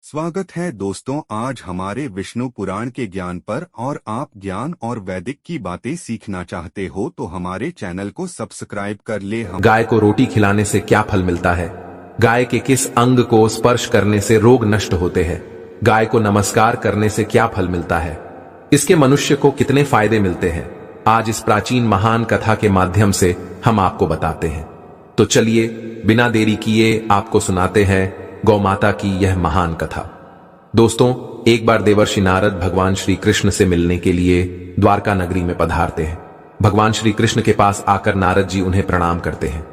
स्वागत है दोस्तों, आज हमारे विष्णु पुराण के ज्ञान पर। और आप ज्ञान और वैदिक की बातें सीखना चाहते हो तो हमारे चैनल को सब्सक्राइब कर ले। गाय को रोटी खिलाने से क्या फल मिलता है? गाय के किस अंग को स्पर्श करने से रोग नष्ट होते हैं? गाय को नमस्कार करने से क्या फल मिलता है? इसके मनुष्य को कितने फायदे मिलते हैं? आज इस प्राचीन महान कथा के माध्यम से हम आपको बताते हैं। तो चलिए बिना देरी किए आपको सुनाते हैं गौ माता की यह महान कथा। दोस्तों, एक बार देवर्षि नारद भगवान श्री कृष्ण से मिलने के लिए द्वारका नगरी में पधारते हैं। भगवान श्री कृष्ण के पास आकर नारद जी उन्हें प्रणाम करते हैं।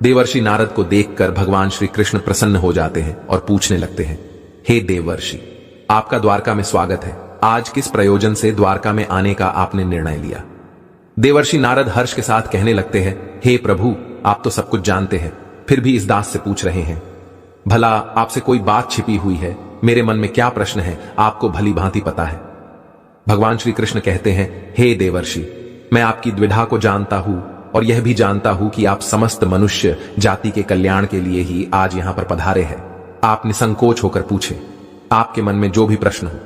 देवर्षि नारद को देखकर भगवान श्री कृष्ण प्रसन्न हो जाते हैं और पूछने लगते हैं, हे देवर्षि, आपका द्वारका में स्वागत है। आज किस प्रयोजन से द्वारका में आने का आपने निर्णय लिया? देवर्षि नारद हर्ष के साथ कहने लगते हैं, हे प्रभु, आप तो सब कुछ जानते हैं, फिर भी इस दास से पूछ रहे हैं। भला आपसे कोई बात छिपी हुई है? मेरे मन में क्या प्रश्न है आपको भली भांति पता है। भगवान श्री कृष्ण कहते हैं, हे देवर्षि, मैं आपकी द्विधा को जानता हूं और यह भी जानता हूं कि आप समस्त मनुष्य जाति के कल्याण के लिए ही आज यहां पर पधारे हैं। आप निसंकोच होकर पूछें, आपके मन में जो भी प्रश्न हो।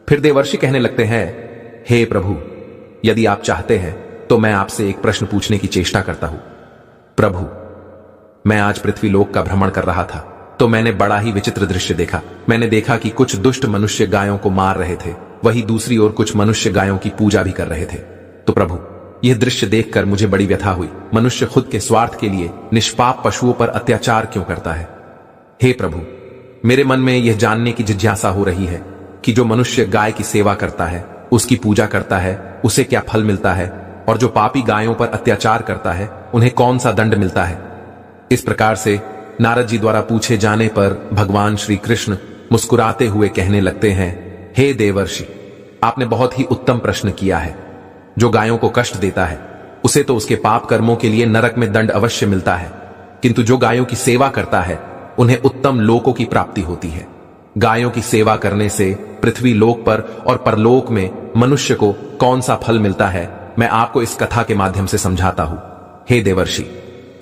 फिर देवर्षि कहने लगते हैं, हे प्रभु, यदि आप चाहते हैं तो मैं आपसे एक प्रश्न पूछने की चेष्टा करता हूं। प्रभु, मैं आज पृथ्वी लोक का भ्रमण कर रहा था तो मैंने बड़ा ही विचित्र दृश्य देखा। मैंने देखा कि कुछ दुष्ट मनुष्य गायों को मार रहे थे, वही दूसरी ओर कुछ मनुष्य गायों की पूजा भी कर रहे थे। तो प्रभु, यह दृश्य देखकर मुझे बड़ी व्यथा हुई। मनुष्य खुद के स्वार्थ के लिए निष्पाप पशुओं पर अत्याचार क्यों करता है? हे प्रभु, मेरे मन में यह जानने की जिज्ञासा हो रही है कि जो मनुष्य गाय की सेवा करता है, उसकी पूजा करता है, उसे क्या फल मिलता है, और जो पापी गायों पर अत्याचार करता है उन्हें कौन सा दंड मिलता है। इस प्रकार से नारद जी द्वारा पूछे जाने पर भगवान श्री कृष्ण मुस्कुराते हुए कहने लगते हैं, हे देवर्षि, आपने बहुत ही उत्तम प्रश्न किया है। जो गायों को कष्ट देता है उसे तो उसके पाप कर्मों के लिए नरक में दंड अवश्य मिलता है, किंतु जो गायों की सेवा करता है उन्हें उत्तम लोकों की प्राप्ति होती है। गायों की सेवा करने से पृथ्वी लोक पर और परलोक में मनुष्य को कौन सा फल मिलता है, मैं आपको इस कथा के माध्यम से समझाता हूं। हे देवर्षि,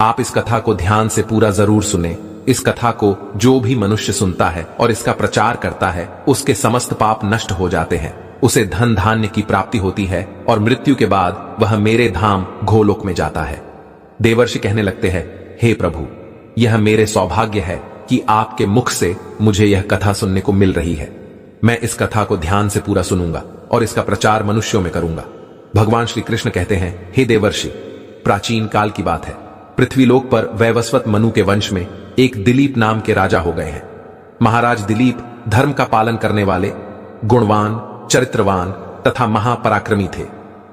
आप इस कथा को ध्यान से पूरा जरूर सुने। इस कथा को जो भी मनुष्य सुनता है और इसका प्रचार करता है, उसके समस्त पाप नष्ट हो जाते हैं, उसे धन धान्य की प्राप्ति होती है और मृत्यु के बाद वह मेरे धाम गोलोक में जाता है। देवर्षि कहने लगते हैं, हे प्रभु, यह मेरे सौभाग्य है कि आपके मुख से मुझे यह कथा सुनने को मिल रही है। मैं इस कथा को ध्यान से पूरा सुनूंगा और इसका प्रचार मनुष्यों में करूंगा। भगवान श्री कृष्ण कहते हैं, हे देवर्षि, प्राचीन काल की बात है। पृथ्वीलोक पर वैवस्वत मनु के वंश में एक दिलीप नाम के राजा हो गए हैं। महाराज दिलीप धर्म का पालन करने वाले, गुणवान, चरित्रवान तथा महापराक्रमी थे।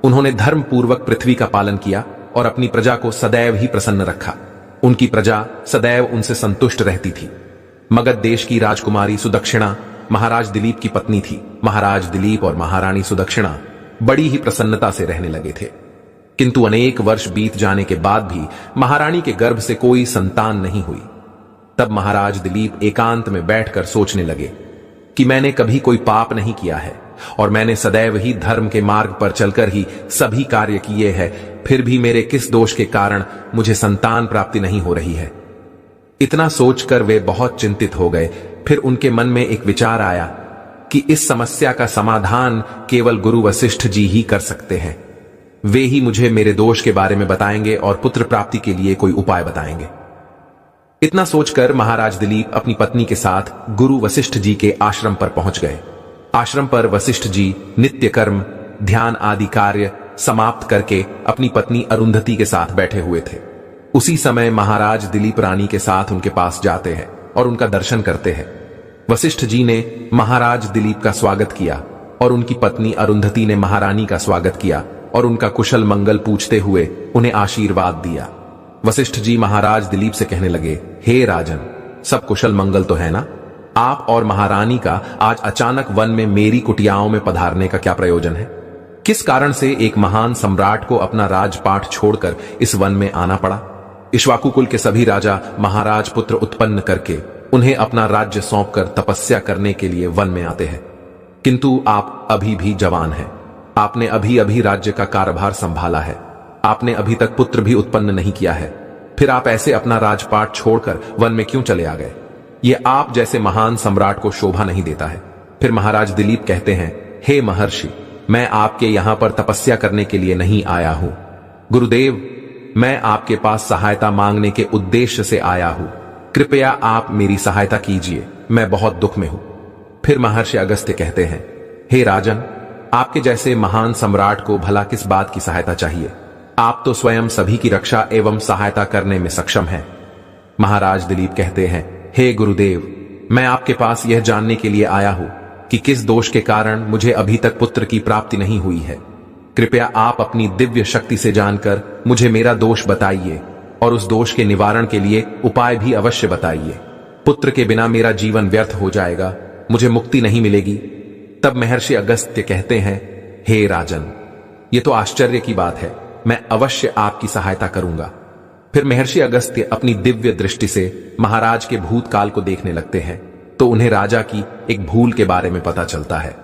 उन्होंने धर्म पूर्वक पृथ्वी का पालन किया और अपनी प्रजा को सदैव ही प्रसन्न रखा। उनकी प्रजा सदैव उनसे संतुष्ट रहती थी। मगध देश की राजकुमारी सुदक्षिणा महाराज दिलीप की पत्नी थी। महाराज दिलीप और महारानी सुदक्षिणा बड़ी ही प्रसन्नता से रहने लगे थे, किंतु अनेक वर्ष बीत जाने के बाद भी महारानी के गर्भ से कोई संतान नहीं हुई। तब महाराज दिलीप एकांत में बैठकर सोचने लगे कि मैंने कभी कोई पाप नहीं किया है और मैंने सदैव ही धर्म के मार्ग पर चलकर ही सभी कार्य किए हैं, फिर भी मेरे किस दोष के कारण मुझे संतान प्राप्ति नहीं हो रही है। इतना सोचकर वे बहुत चिंतित हो गए। फिर उनके मन में एक विचार आया कि इस समस्या का समाधान केवल गुरु वशिष्ठ जी ही कर सकते हैं। वे ही मुझे मेरे दोष के बारे में बताएंगे और पुत्र प्राप्ति के लिए कोई उपाय बताएंगे। इतना सोचकर महाराज दिलीप अपनी पत्नी के साथ गुरु वशिष्ठ जी के आश्रम पर पहुंच गए। आश्रम पर वशिष्ठ जी नित्य कर्म, ध्यान आदि कार्य समाप्त करके अपनी पत्नी अरुंधति के साथ बैठे हुए थे। उसी समय महाराज दिलीप रानी के साथ उनके पास जाते हैं और उनका दर्शन करते हैं। वशिष्ठ जी ने महाराज दिलीप का स्वागत किया और उनकी पत्नी अरुंधति ने महारानी का स्वागत किया और उनका कुशल मंगल पूछते हुए उन्हें आशीर्वाद दिया। वशिष्ठ जी महाराज दिलीप से कहने लगे, हे राजन, सब कुशल मंगल तो है ना? आप और महारानी का आज अचानक वन में मेरी कुटियाओं में पधारने का क्या प्रयोजन है? किस कारण से एक महान सम्राट को अपना राजपाट छोड़कर इस वन में आना पड़ा? इक्ष्वाकु कुल के सभी राजा महाराज पुत्र उत्पन्न करके उन्हें अपना राज्य सौंपकर तपस्या करने के लिए वन में आते हैं, किंतु आप अभी भी जवान हैं। आपने अभी अभी राज्य का कार्यभार संभाला है, आपने अभी तक पुत्र भी उत्पन्न नहीं किया है, फिर आप ऐसे अपना राजपाट छोड़कर वन में क्यों चले आ गए? ये आप जैसे महान सम्राट को शोभा नहीं देता है। फिर महाराज दिलीप कहते हैं, हे महर्षि, मैं आपके यहां पर तपस्या करने के लिए नहीं आया हूं। गुरुदेव, मैं आपके पास सहायता मांगने के उद्देश्य से आया हूं। कृपया आप मेरी सहायता कीजिए, मैं बहुत दुख में हूं। फिर महर्षि अगस्त्य कहते हैं, हे राजन, आपके जैसे महान सम्राट को भला किस बात की सहायता चाहिए? आप तो स्वयं सभी की रक्षा एवं सहायता करने में सक्षम हैं। महाराज दिलीप कहते हैं, हे गुरुदेव, मैं आपके पास यह जानने के लिए आया हूं कि किस दोष के कारण मुझे अभी तक पुत्र की प्राप्ति नहीं हुई है। कृपया आप अपनी दिव्य शक्ति से जानकर मुझे मेरा दोष बताइए और उस दोष के निवारण के लिए उपाय भी अवश्य बताइए। पुत्र के बिना मेरा जीवन व्यर्थ हो जाएगा, मुझे मुक्ति नहीं मिलेगी। तब महर्षि अगस्त्य कहते हैं, हे राजन, ये तो आश्चर्य की बात है, मैं अवश्य आपकी सहायता करूंगा। फिर महर्षि अगस्त्य अपनी दिव्य दृष्टि से महाराज के भूतकाल को देखने लगते हैं तो उन्हें राजा की एक भूल के बारे में पता चलता है।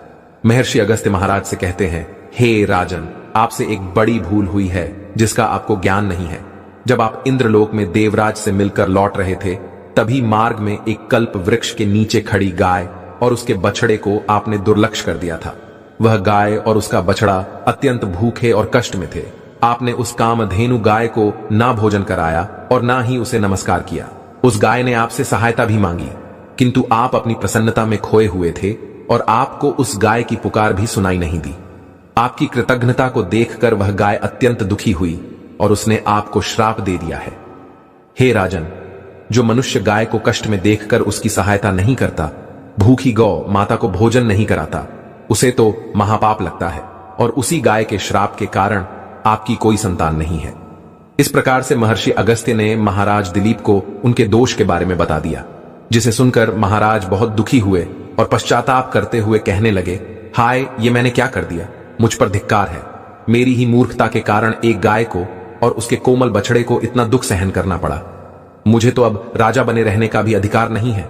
महर्षि अगस्त्य महाराज से कहते हैं, हे राजन, आपसे एक बड़ी भूल हुई है जिसका आपको ज्ञान नहीं है। जब आप इंद्रलोक में देवराज से मिलकर लौट रहे थे, तभी मार्ग में एक कल्प वृक्ष के नीचे खड़ी गाय और उसके बछड़े को आपने दुर्लक्ष्य कर दिया था। वह गाय और उसका बछड़ा अत्यंत भूखे और कष्ट में थे। आपने उस कामधेनु गाय को ना भोजन कराया और ना ही उसे नमस्कार किया। उस गाय ने आपसे सहायता भी मांगी, किंतु आप अपनी प्रसन्नता में खोए हुए थे और आपको उस गाय की पुकार भी सुनाई नहीं दी। आपकी कृतज्ञता को देखकर वह गाय अत्यंत दुखी हुई और उसने आपको श्राप दे दिया है। हे राजन, जो मनुष्य गाय को कष्ट में देखकर उसकी सहायता नहीं करता, भूखी गौ माता को भोजन नहीं कराता, उसे तो महापाप लगता है और उसी गाय के श्राप के कारण आपकी कोई संतान नहीं है। इस प्रकार से महर्षि अगस्त्य ने महाराज दिलीप को उनके दोष के बारे में बता दिया, जिसे सुनकर महाराज बहुत दुखी हुए और पश्चाताप करते हुए कहने लगे, हाय, ये मैंने क्या कर दिया? मुझ पर धिक्कार है। मेरी ही मूर्खता के कारण एक गाय को और उसके कोमल बछड़े को इतना दुख सहन करना पड़ा। मुझे तो अब राजा बने रहने का भी अधिकार नहीं है।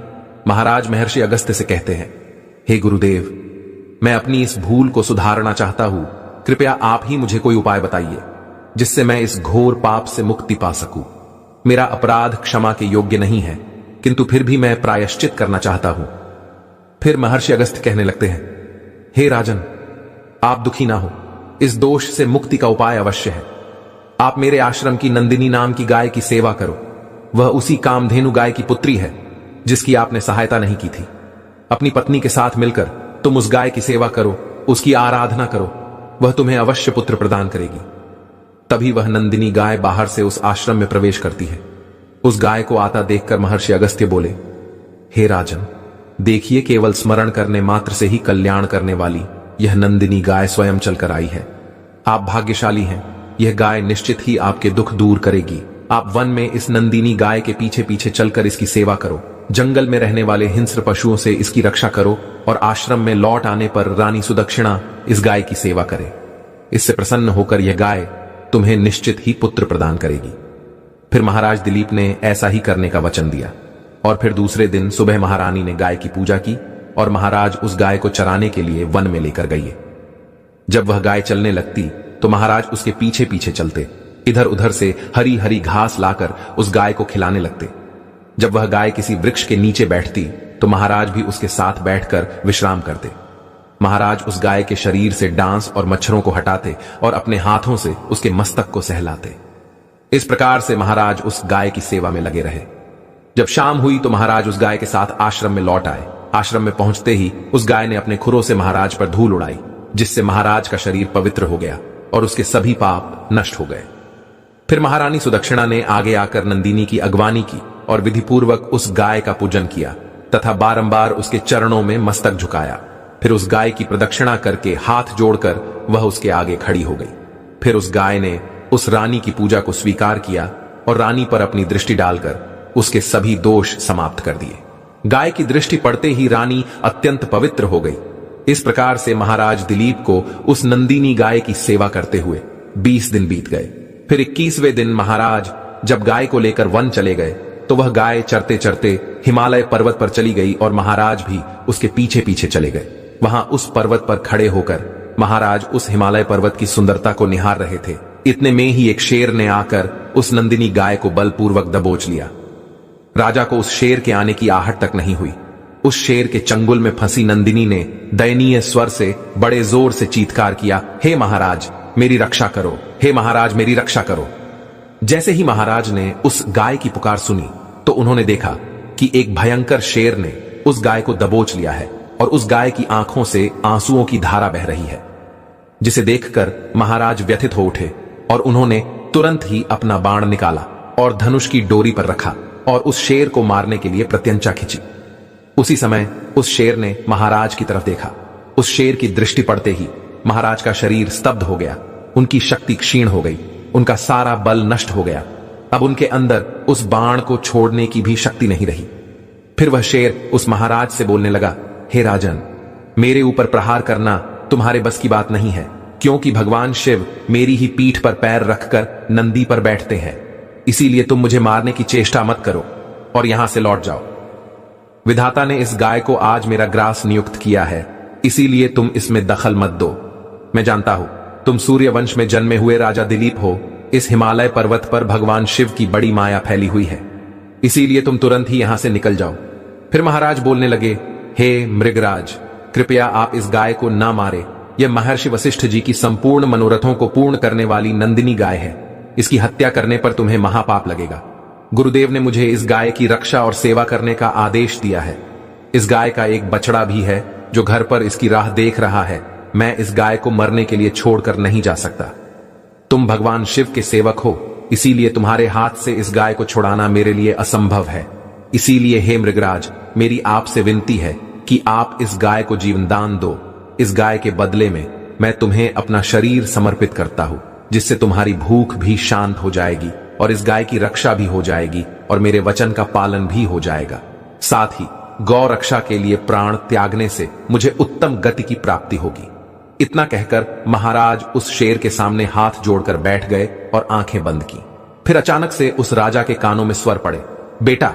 महाराज महर्षि अगस्त्य से कहते हैं, हे गुरुदेव, मैं अपनी इस भूल को सुधारना चाहता हूं। कृपया आप ही मुझे कोई उपाय बताइए जिससे मैं इस घोर पाप से मुक्ति पा सकूं। मेरा अपराध क्षमा के योग्य नहीं है, किंतु फिर भी मैं प्रायश्चित करना चाहता हूं। फिर महर्षि अगस्त्य कहने लगते हैं, हे राजन, आप दुखी ना हो, इस दोष से मुक्ति का उपाय अवश्य है। आप मेरे आश्रम की नंदिनी नाम की गाय की सेवा करो। वह उसी कामधेनु गाय की पुत्री है जिसकी आपने सहायता नहीं की थी। अपनी पत्नी के साथ मिलकर तुम उस गाय की सेवा करो, उसकी आराधना करो, वह तुम्हें अवश्य पुत्र प्रदान करेगी। तभी वह नंदिनी गाय बाहर से उस आश्रम में प्रवेश करती है। उस गाय को आता देखकर महर्षि अगस्त्य बोले, हे राजन, देखिए, केवल स्मरण करने मात्र से ही कल्याण करने वाली यह नंदिनी गाय स्वयं चलकर आई है। आप भाग्यशाली हैं, यह गाय निश्चित ही आपके दुख दूर करेगी। आप वन में इस नंदिनी गाय के पीछे पीछे चलकर इसकी सेवा करो, जंगल में रहने वाले हिंस्र पशुओं से इसकी रक्षा करो और आश्रम में लौट आने पर रानी सुदक्षिणा इस गाय की सेवा करे। इससे प्रसन्न होकर यह गाय तुम्हें निश्चित ही पुत्र प्रदान करेगी। फिर महाराज दिलीप ने ऐसा ही करने का वचन दिया और फिर दूसरे दिन सुबह महारानी ने गाय की पूजा की और महाराज उस गाय को चराने के लिए वन में लेकर गए। जब वह गाय चलने लगती तो महाराज उसके पीछे पीछे चलते, इधर उधर से हरी हरी घास लाकर उस गाय को खिलाने लगते। जब वह गाय किसी वृक्ष के नीचे बैठती तो महाराज भी उसके साथ बैठकर विश्राम करते। महाराज उस गाय के शरीर से डांस और मच्छरों को हटाते और अपने हाथों से उसके मस्तक को सहलाते। इस प्रकार से महाराज उस गाय की सेवा में लगे रहे। जब शाम हुई तो महाराज उस गाय के साथ आश्रम में लौट आए। आश्रम में पहुंचते ही उस गाय ने अपने खुरों से महाराज पर धूल उड़ाई, जिससे महाराज का शरीर पवित्र हो गया और उसके सभी पाप नष्ट हो गए। फिर महारानी सुदक्षिणा ने आगे आकर नंदिनी की अगवानी की और विधिपूर्वक उस गाय का पूजन किया तथा बारंबार उसके चरणों में मस्तक झुकाया। फिर उस गाय की प्रदक्षिणा करके हाथ जोड़कर वह उसके आगे खड़ी हो गई। फिर उस गाय ने उस रानी की पूजा को स्वीकार किया और रानी पर अपनी दृष्टि डालकर उसके सभी दोष समाप्त कर दिए। गाय की दृष्टि पड़ते ही रानी अत्यंत पवित्र हो गई। इस प्रकार से महाराज दिलीप को उस नंदिनी गाय की सेवा करते हुए 20 दिन बीत गए। फिर 21वें दिन महाराज जब गाय को लेकर वन चले गए तो वह गाय चरते चरते हिमालय पर्वत पर चली गई और महाराज भी उसके पीछे पीछे चले गए। वहां उस पर्वत पर खड़े होकर महाराज उस हिमालय पर्वत की सुंदरता को निहार रहे थे। इतने में ही एक शेर ने आकर उस नंदिनी गाय को बलपूर्वक दबोच लिया। राजा को उस शेर के आने की आहट तक नहीं हुई। उस शेर के चंगुल में फंसी नंदिनी ने दयनीय स्वर से बड़े जोर से चीत्कार किया, हे महाराज मेरी रक्षा करो, हे महाराज मेरी रक्षा करो। जैसे ही महाराज ने उस गाय की पुकार सुनी तो उन्होंने देखा कि एक भयंकर शेर ने उस गाय को दबोच लिया है और उस गाय की आंखों से आंसुओं की धारा बह रही है, जिसे देखकर महाराज व्यथित हो उठे और उन्होंने तुरंत ही अपना बाण निकाला और धनुष की डोरी पर रखा और उस शेर को मारने के लिए प्रत्यंचा खींची। उसी समय उस शेर ने महाराज की तरफ देखा। उस शेर की दृष्टि पड़ते ही महाराज का शरीर स्तब्ध हो गया, उनकी शक्ति क्षीण हो गई, उनका सारा बल नष्ट हो गया। अब उनके अंदर उस बाण को छोड़ने की भी शक्ति नहीं रही। फिर वह शेर उस महाराज से बोलने लगा, हे राजन, मेरे ऊपर प्रहार करना तुम्हारे बस की बात नहीं है, क्योंकि भगवान शिव मेरी ही पीठ पर पैर रखकर नंदी पर बैठते हैं, इसीलिए तुम मुझे मारने की चेष्टा मत करो और यहां से लौट जाओ। विधाता ने इस गाय को आज मेरा ग्रास नियुक्त किया है, इसीलिए तुम इसमें दखल मत दो। मैं जानता हूं तुम सूर्य वंश में जन्मे हुए राजा दिलीप हो। इस हिमालय पर्वत पर भगवान शिव की बड़ी माया फैली हुई है, इसीलिए तुम तुरंत ही यहां से निकल जाओ। फिर महाराज बोलने लगे, हे मृगराज, कृपया आप इस गाय को ना मारे। यह महर्षि वशिष्ठ जी की संपूर्ण मनोरथों को पूर्ण करने वाली नंदिनी गाय है। इसकी हत्या करने पर तुम्हें महापाप लगेगा। गुरुदेव ने मुझे इस गाय की रक्षा और सेवा करने का आदेश दिया है। इस गाय का एक बछड़ा भी है जो घर पर इसकी राह देख रहा है। मैं इस गाय को मरने के लिए छोड़कर नहीं जा सकता। तुम भगवान शिव के सेवक हो, इसीलिए तुम्हारे हाथ से इस गाय को छुड़ाना मेरे लिए असंभव है। इसीलिए हे मृगराज, मेरी आपसे विनती है कि आप इस गाय को जीवनदान दो। इस गाय के बदले में मैं तुम्हें अपना शरीर समर्पित करता हूं, जिससे तुम्हारी भूख भी शांत हो जाएगी और इस गाय की रक्षा भी हो जाएगी और मेरे वचन का पालन भी हो जाएगा। साथ ही गौ रक्षा के लिए प्राण त्यागने से मुझे उत्तम गति की प्राप्ति होगी। इतना कहकर महाराज उस शेर के सामने हाथ जोड़कर बैठ गए और आंखें बंद की। फिर अचानक से उस राजा के कानों में स्वर पड़े, बेटा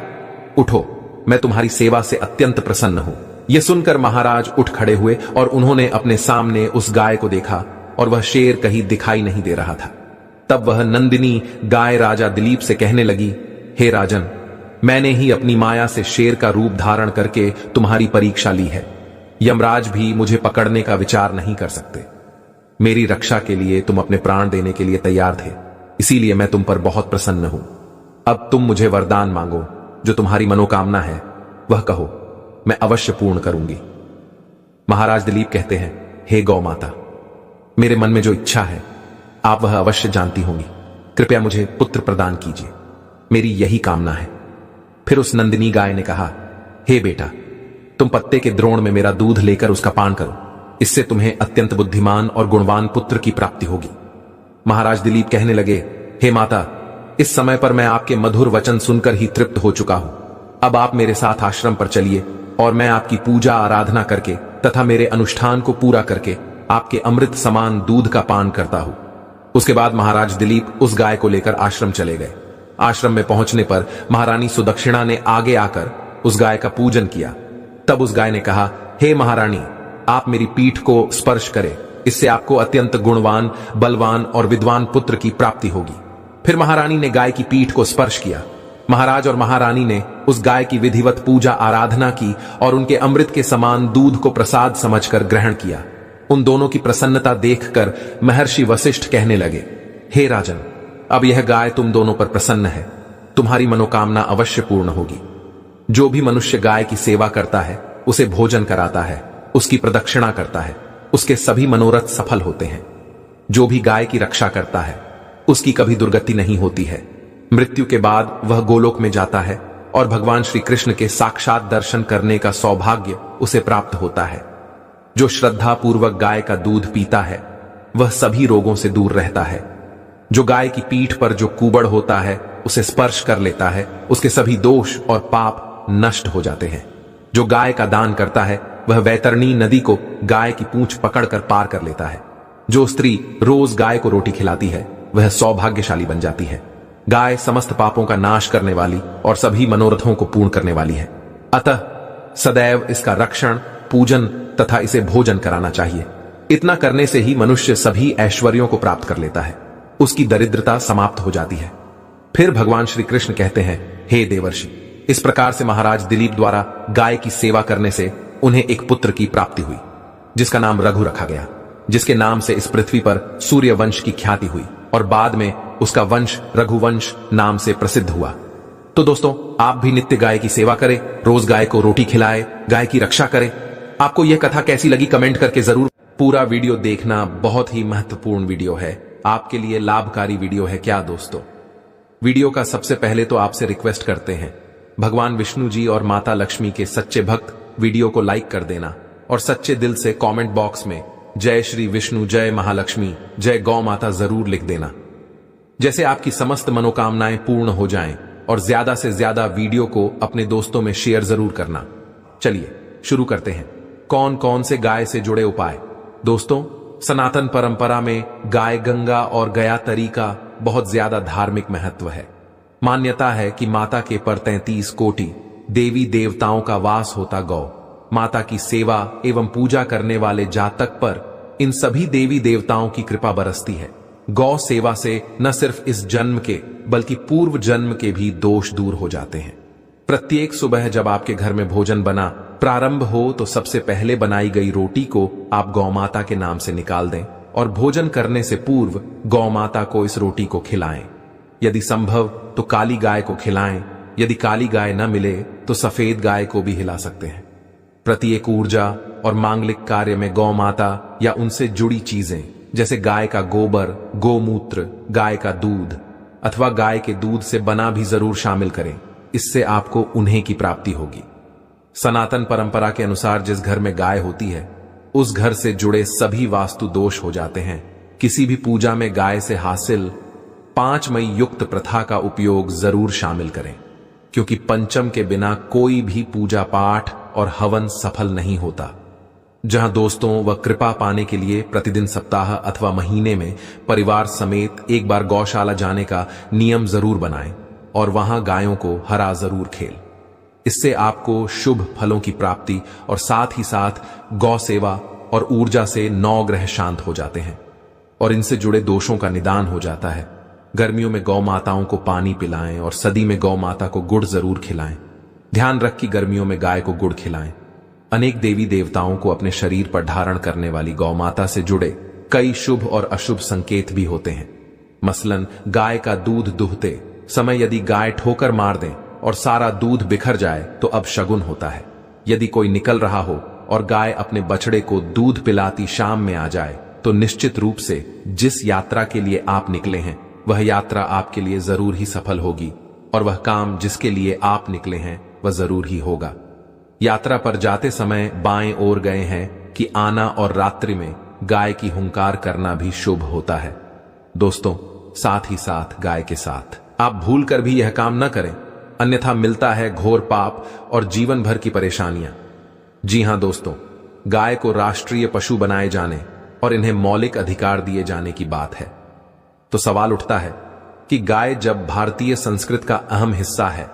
उठो, मैं तुम्हारी सेवा से अत्यंत प्रसन्न हूं। यह सुनकर महाराज उठ खड़े हुए और उन्होंने अपने सामने उस गाय को देखा और वह शेर कहीं दिखाई नहीं दे रहा था। तब वह नंदिनी गाय राजा दिलीप से कहने लगी, हे राजन, मैंने ही अपनी माया से शेर का रूप धारण करके तुम्हारी परीक्षा ली है। यमराज भी मुझे पकड़ने का विचार नहीं कर सकते। मेरी रक्षा के लिए तुम अपने प्राण देने के लिए तैयार थे, इसीलिए मैं तुम पर बहुत प्रसन्न हूं। अब तुम मुझे वरदान मांगो, जो तुम्हारी मनोकामना है वह कहो, मैं अवश्य पूर्ण करूंगी। महाराज दिलीप कहते हैं, हे गौ माता, मेरे मन में जो इच्छा है आप वह अवश्य जानती होंगी। कृपया मुझे पुत्र प्रदान कीजिए, मेरी यही कामना है। फिर उस नंदिनी गाय ने कहा, हे बेटा, तुम पत्ते के द्रोण में मेरा दूध लेकर उसका पान करो, इससे तुम्हें अत्यंत बुद्धिमान और गुणवान पुत्र की प्राप्ति होगी। महाराज दिलीप कहने लगे, हे माता, इस समय पर मैं आपके मधुर वचन सुनकर ही तृप्त हो चुका हूं। अब आप मेरे साथ आश्रम पर चलिए और मैं आपकी पूजा आराधना करके तथा मेरे अनुष्ठान को पूरा करके आपके अमृत समान दूध का पान करता हूं। उसके बाद महाराज दिलीप उस गाय को लेकर आश्रम चले गए। आश्रम में पहुंचने पर महारानी सुदक्षिणा ने आगे आकर उस गाय का पूजन किया। तब उस गाय ने कहा, हे महारानी, आप मेरी पीठ को स्पर्श करें, इससे आपको अत्यंत गुणवान, बलवान और विद्वान पुत्र की प्राप्ति होगी। फिर महारानी ने गाय की पीठ को स्पर्श किया। महाराज और महारानी ने उस गाय की विधिवत पूजा आराधना की और उनके अमृत के समान दूध को प्रसाद समझकर ग्रहण किया। उन दोनों की प्रसन्नता देखकर महर्षि वशिष्ठ कहने लगे, हे राजन, अब यह गाय तुम दोनों पर प्रसन्न है, तुम्हारी मनोकामना अवश्य पूर्ण होगी। जो भी मनुष्य गाय की सेवा करता है, उसे भोजन कराता है, उसकी प्रदक्षिणा करता है, उसके सभी मनोरथ सफल होते हैं। जो भी गाय की रक्षा करता है, उसकी कभी दुर्गति नहीं होती है। मृत्यु के बाद वह गोलोक में जाता है और भगवान श्री कृष्ण के साक्षात दर्शन करने का सौभाग्य उसे प्राप्त होता है। जो श्रद्धा पूर्वक गाय का दूध पीता है, वह सभी रोगों से दूर रहता है। जो गाय की पीठ पर जो कुबड़ होता है, उसे स्पर्श कर लेता है, उसके सभी दोष और पाप नष्ट हो जाते हैं। जो गाय का दान करता है, वह वैतरणी नदी को गाय की पूंछ पकड़कर पार कर लेता है। जो स्त्री रोज गाय को रोटी खिलाती है, वह सौभाग्यशाली बन जाती है। गाय समस्त पापों का नाश करने वाली और सभी मनोरथों को पूर्ण करने वाली है। अतः सदैव इसका रक्षण, पूजन तथा इसे भोजन कराना चाहिए। इतना करने से ही मनुष्य सभी ऐश्वर्यों को प्राप्त कर लेता है, उसकी दरिद्रता समाप्त हो जाती है। फिर भगवान श्री कृष्ण कहते हैं, हे देवर्षि, इस प्रकार से महाराज दिलीप द्वारा गाय की सेवा करने से उन्हें एक पुत्र की प्राप्ति हुई, जिसका नाम रघु रखा गया, जिसके नाम से इस पृथ्वी पर सूर्य वंश की ख्याति हुई और बाद में उसका वंश रघुवंश नाम से प्रसिद्ध हुआ। तो दोस्तों, आप भी नित्य गाय की सेवा करें, रोज गाय को रोटी खिलाएं, गाय की रक्षा करें। आपको यह कथा कैसी लगी कमेंट करके जरूर। पूरा वीडियो देखना बहुत ही महत्वपूर्ण वीडियो है, आपके लिए लाभकारी वीडियो है क्या दोस्तों। वीडियो का सबसे पहले तो आपसे रिक्वेस्ट करते हैं, भगवान विष्णु जी और माता लक्ष्मी के सच्चे भक्त वीडियो को लाइक कर देना और सच्चे दिल से कमेंट बॉक्स में जय श्री विष्णु, जय महालक्ष्मी, जय गौ माता जरूर लिख देना, जैसे आपकी समस्त मनोकामनाएं पूर्ण हो जाएं। और ज्यादा से ज्यादा वीडियो को अपने दोस्तों में शेयर जरूर करना। चलिए शुरू करते हैं। कौन कौन से गाय से जुड़े उपाय। दोस्तों, सनातन परंपरा में गाय गंगा और गया तरी का बहुत ज्यादा धार्मिक महत्व है। मान्यता है कि माता के पर 33 कोटि देवी देवताओं का वास होता गौ माता की सेवा एवं पूजा करने वाले जातक पर इन सभी देवी देवताओं की कृपा बरसती है। गौ सेवा से न सिर्फ इस जन्म के बल्कि पूर्व जन्म के भी दोष दूर हो जाते हैं। प्रत्येक सुबह जब आपके घर में भोजन बना प्रारंभ हो तो सबसे पहले बनाई गई रोटी को आप गौ माता के नाम से निकाल दें और भोजन करने से पूर्व गौ माता को इस रोटी को खिलाएं। यदि संभव तो काली गाय को खिलाएं, यदि काली गाय न मिले तो सफेद गाय को भी हिला सकते हैं। प्रत्येक ऊर्जा और मांगलिक कार्य में गौ माता या उनसे जुड़ी चीजें जैसे गाय का गोबर, गोमूत्र, गाय का दूध अथवा गाय के दूध से बना भी जरूर शामिल करें, इससे आपको उन्हें की प्राप्ति होगी। सनातन परंपरा के अनुसार जिस घर में गाय होती है उस घर से जुड़े सभी वास्तु दोष हो जाते हैं। किसी भी पूजा में गाय से हासिल 5 मई युक्त प्रथा का उपयोग जरूर शामिल करें, क्योंकि पंचम के बिना कोई भी पूजा पाठ और हवन सफल नहीं होता। जहां दोस्तों व कृपा पाने के लिए प्रतिदिन सप्ताह अथवा महीने में परिवार समेत एक बार गौशाला जाने का नियम जरूर बनाएं और वहां गायों को हरा जरूर खेल। इससे आपको शुभ फलों की प्राप्ति और साथ ही साथ गौ सेवा और ऊर्जा से 9 ग्रह शांत हो जाते हैं और इनसे जुड़े दोषों का निदान हो जाता है। गर्मियों में गौ माताओं को पानी पिलाएं और सदी में गौ माता को गुड़ जरूर खिलाएं। ध्यान रख कि गर्मियों में गाय को गुड़ खिलाएं। अनेक देवी देवताओं को अपने शरीर पर धारण करने वाली गौ माता से जुड़े कई शुभ और अशुभ संकेत भी होते हैं। मसलन गाय का दूध दुहते समय यदि गाय ठोकर मार दे और सारा दूध बिखर जाए तो अब शगुन होता है। यदि कोई निकल रहा हो और गाय अपने बछड़े को दूध पिलाती शाम में आ जाए तो निश्चित रूप से जिस यात्रा के लिए आप निकले हैं वह यात्रा आपके लिए जरूर ही सफल होगी और वह काम जिसके लिए आप निकले हैं वह जरूर ही होगा। यात्रा पर जाते समय बाएं ओर गए हैं कि आना और रात्रि में गाय की हुंकार करना भी शुभ होता है। दोस्तों, साथ ही साथ गाय के साथ आप भूल कर भी यह काम न करें, अन्यथा मिलता है घोर पाप और जीवन भर की परेशानियां। जी हां दोस्तों, गाय को राष्ट्रीय पशु बनाए जाने और इन्हें मौलिक अधिकार दिए जाने की बात है। तो सवाल उठता है कि गाय जब भारतीय संस्कृति का अहम हिस्सा है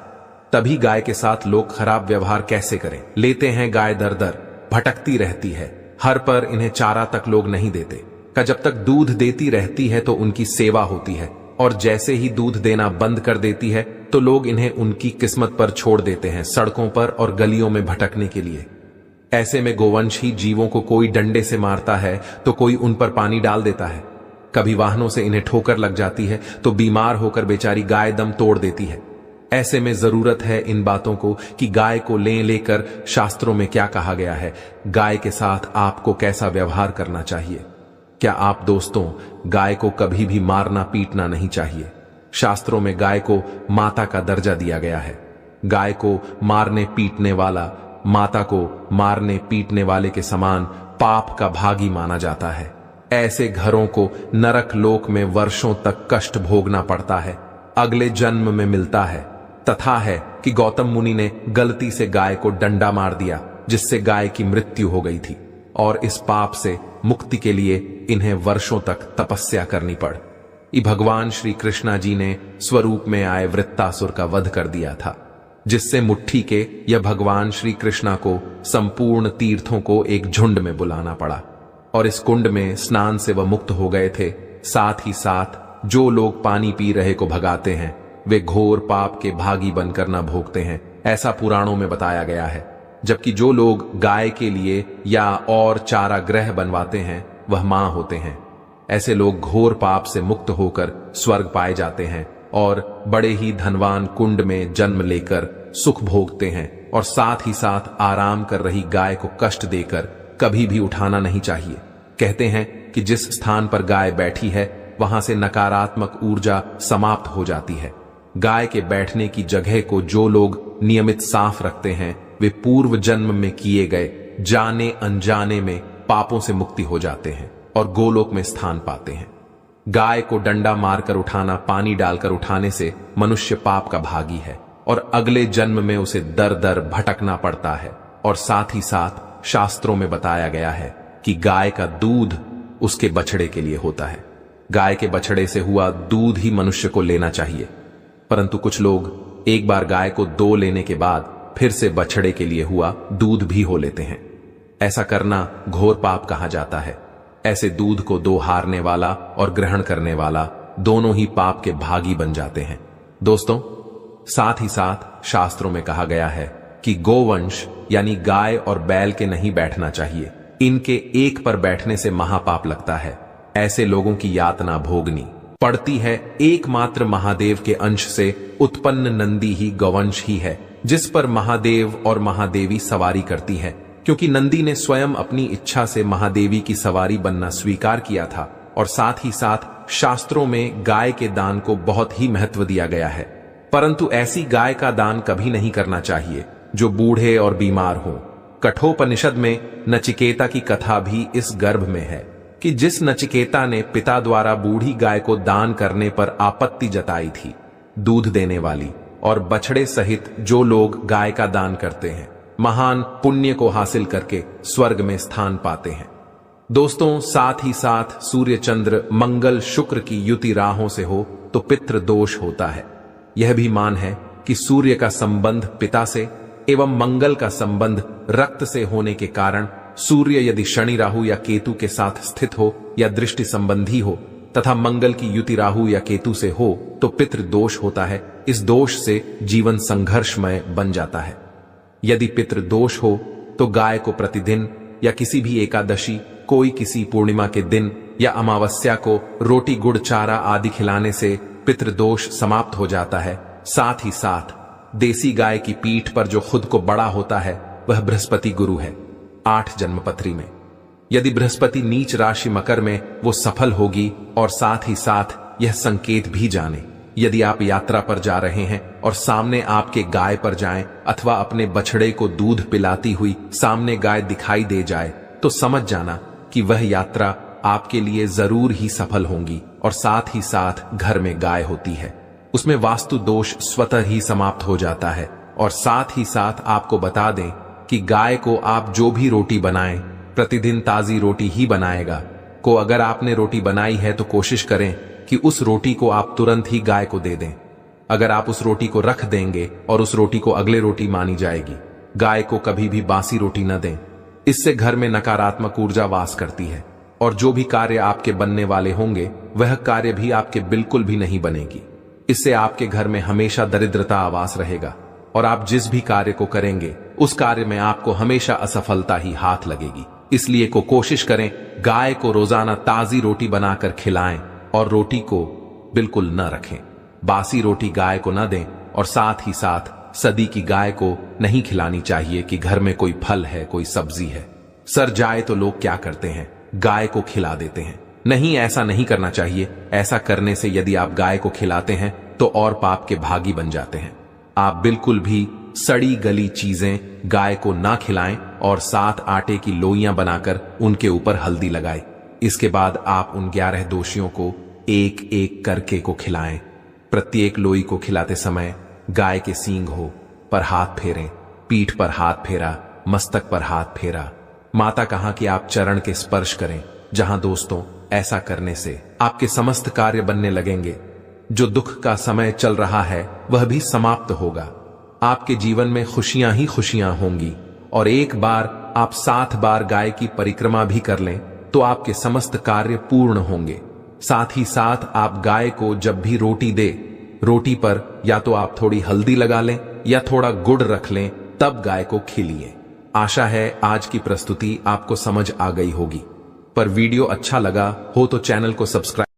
तभी गाय के साथ लोग खराब व्यवहार कैसे करें। लेते हैं गाय दर दर, भटकती रहती है, हर पर इन्हें चारा तक लोग नहीं देते का जब तक दूध देती रहती है तो उनकी सेवा होती है और जैसे ही दूध देना बंद कर देती है तो लोग इन्हें उनकी किस्मत पर छोड़ देते हैं, सड़कों पर और गलियों में भटकने के लिए। ऐसे में गोवंशी जीवों को कोई डंडे से मारता है तो कोई उन पर पानी डाल देता है। कभी वाहनों से इन्हें ठोकर लग जाती है तो बीमार होकर बेचारी गाय दम तोड़ देती है। ऐसे में जरूरत है इन बातों को कि गाय को लेकर शास्त्रों में क्या कहा गया है, गाय के साथ आपको कैसा व्यवहार करना चाहिए। क्या आप दोस्तों, गाय को कभी भी मारना पीटना नहीं चाहिए। शास्त्रों में गाय को माता का दर्जा दिया गया है। गाय को मारने पीटने वाला माता को मारने पीटने वाले के समान पाप का भागी माना जाता है। ऐसे घरों को नरक लोक में वर्षों तक कष्ट भोगना पड़ता है, अगले जन्म में मिलता है। तथा है कि गौतम मुनि ने गलती से गाय को डंडा मार दिया जिससे गाय की मृत्यु हो गई थी और इस पाप से मुक्ति के लिए इन्हें वर्षों तक तपस्या करनी पड़ी। भगवान श्री कृष्णा जी ने स्वरूप में आए वृत्तासुर का वध कर दिया था, जिससे मुट्ठी के यह भगवान श्री कृष्णा को संपूर्ण तीर्थों को एक झुंड में बुलाना पड़ा और इस कुंड में स्नान से वह मुक्त हो गए थे। साथ ही साथ जो लोग पानी पी रहे को भगाते हैं वे घोर पाप के भागी बनकर न भोगते हैं, ऐसा पुराणों में बताया गया है। जबकि जो लोग गाय के लिए या और चारागृह बनवाते हैं वह मां होते हैं। ऐसे लोग घोर पाप से मुक्त होकर स्वर्ग पाए जाते हैं और बड़े ही धनवान कुंड में जन्म लेकर सुख भोगते हैं, और साथ ही साथ आराम कर रही गाय को कष्ट देकर कभी भी उठाना नहीं चाहिए। कहते हैं कि जिस स्थान पर गाय बैठी है वहां से नकारात्मक ऊर्जा समाप्त हो जाती है। गाय के बैठने की जगह को जो लोग नियमित साफ रखते हैं वे पूर्व जन्म में किए गए जाने अनजाने में पापों से मुक्ति हो जाते हैं और गोलोक में स्थान पाते हैं। गाय को डंडा मारकर उठाना, पानी डालकर उठाने से मनुष्य पाप का भागी है और अगले जन्म में उसे दर दर भटकना पड़ता है। और साथ ही साथ शास्त्रों में बताया गया है कि गाय का दूध उसके बछड़े के लिए होता है। गाय के बछड़े से हुआ दूध ही मनुष्य को लेना चाहिए, परंतु कुछ लोग एक बार गाय को दो लेने के बाद फिर से बछड़े के लिए हुआ दूध भी हो लेते हैं। ऐसा करना घोर पाप कहा जाता है। ऐसे दूध को दो हारने वाला और ग्रहण करने वाला दोनों ही पाप के भागी बन जाते हैं। दोस्तों, साथ ही साथ शास्त्रों में कहा गया है कि गोवंश यानी गाय और बैल के नहीं बैठना चाहिए। इनके एक पर बैठने से महापाप लगता है। ऐसे लोगों की यातना भोगनी पड़ती है। एकमात्र महादेव के अंश से उत्पन्न नंदी ही गौवंश ही है, जिस पर महादेव और महादेवी सवारी करती है, क्योंकि नंदी ने स्वयं अपनी इच्छा से महादेवी की सवारी बनना स्वीकार किया था। और साथ ही साथ शास्त्रों में गाय के दान को बहुत ही महत्व दिया गया है, परंतु ऐसी गाय का दान कभी नहीं करना चाहिए जो बूढ़े और बीमार हो। कठोपनिषद में नचिकेता की कथा भी इस गर्भ में है कि जिस नचिकेता ने पिता द्वारा बूढ़ी गाय को दान करने पर आपत्ति जताई थी, दूध देने वाली और बछड़े सहित जो लोग गाय का दान करते हैं महान पुण्य को हासिल करके स्वर्ग में स्थान पाते हैं। दोस्तों, साथ ही साथ सूर्य चंद्र मंगल शुक्र की युति राहों से हो तो पितृ दोष होता है। यह भी मान है कि सूर्य का संबंध पिता से एवं मंगल का संबंध रक्त से होने के कारण सूर्य यदि शनि राहु या केतु के साथ स्थित हो या दृष्टि संबंधी हो तथा मंगल की युति राहु या केतु से हो तो पितृ दोष होता है। इस दोष से जीवन संघर्षमय बन जाता है। यदि पितृ दोष हो तो गाय को प्रतिदिन या किसी भी एकादशी, कोई किसी पूर्णिमा के दिन या अमावस्या को रोटी गुड़ चारा आदि खिलाने से पितृदोष समाप्त हो जाता है। साथ ही साथ देसी गाय की पीठ पर जो खुद को बड़ा होता है वह बृहस्पति गुरु है। 8 जन्मपत्री में यदि बृहस्पति नीच राशि मकर में वो सफल होगी। और साथ ही साथ यह संकेत भी जाने, यदि आप यात्रा पर जा रहे हैं और सामने आपके गाय पर जाएं अथवा अपने बछड़े को दूध पिलाती हुई सामने गाय दिखाई दे जाए तो समझ जाना कि वह यात्रा आपके लिए जरूर ही सफल होगी। और साथ ही साथ घर में गाय होती है, उसमें वास्तु दोष स्वतः ही समाप्त हो जाता है। और साथ ही साथ आपको बता दें कि गाय को आप जो भी रोटी बनाएं प्रतिदिन ताजी रोटी ही बनाएगा। को अगर आपने रोटी बनाई है तो कोशिश करें कि उस रोटी को आप तुरंत ही गाय को दे दें। अगर आप उस रोटी को रख देंगे और उस रोटी को अगले रोटी मानी जाएगी। गाय को कभी भी बासी रोटी न दें, इससे घर में नकारात्मक ऊर्जा वास करती है और जो भी कार्य आपके बनने वाले होंगे वह कार्य भी आपके बिल्कुल भी नहीं बनेगी। इससे आपके घर में हमेशा दरिद्रता आवास रहेगा और आप जिस भी कार्य को करेंगे उस कार्य में आपको हमेशा असफलता ही हाथ लगेगी। इसलिए को कोशिश करें गाय को रोजाना ताजी रोटी बनाकर खिलाएं और रोटी को बिल्कुल न रखें। बासी रोटी गाय को न दें और साथ ही साथ सदी की गाय को नहीं खिलानी चाहिए कि घर में कोई फल है, कोई सब्जी है। सर जाए तो लोग क्या करते हैं, गाय को खिला देते हैं। नहीं, ऐसा नहीं करना चाहिए। ऐसा करने से यदि आप गाय को खिलाते हैं तो और पाप के भागी बन जाते हैं। आप बिल्कुल भी सड़ी गली चीजें गाय को ना खिलाएं और 7 आटे की लोइयां बनाकर उनके ऊपर हल्दी लगाएं। इसके बाद आप उन 11 दोषियों को एक एक करके को खिलाएं। प्रत्येक लोई को खिलाते समय गाय के सींग हो पर हाथ फेरें, पीठ पर हाथ फेरा, मस्तक पर हाथ फेरा। माता कहा कि आप चरण के स्पर्श करें। जहां दोस्तों ऐसा करने से आपके समस्त कार्य बनने लगेंगे। जो दुख का समय चल रहा है वह भी समाप्त होगा। आपके जीवन में खुशियां ही खुशियां होंगी। और एक बार आप 7 बार गाय की परिक्रमा भी कर लें तो आपके समस्त कार्य पूर्ण होंगे। साथ ही साथ आप गाय को जब भी रोटी दे, रोटी पर या तो आप थोड़ी हल्दी लगा लें या थोड़ा गुड़ रख लें, तब गाय को खिलाएं। आशा है आज की प्रस्तुति आपको समझ आ गई होगी। पर वीडियो अच्छा लगा हो तो चैनल को सब्सक्राइब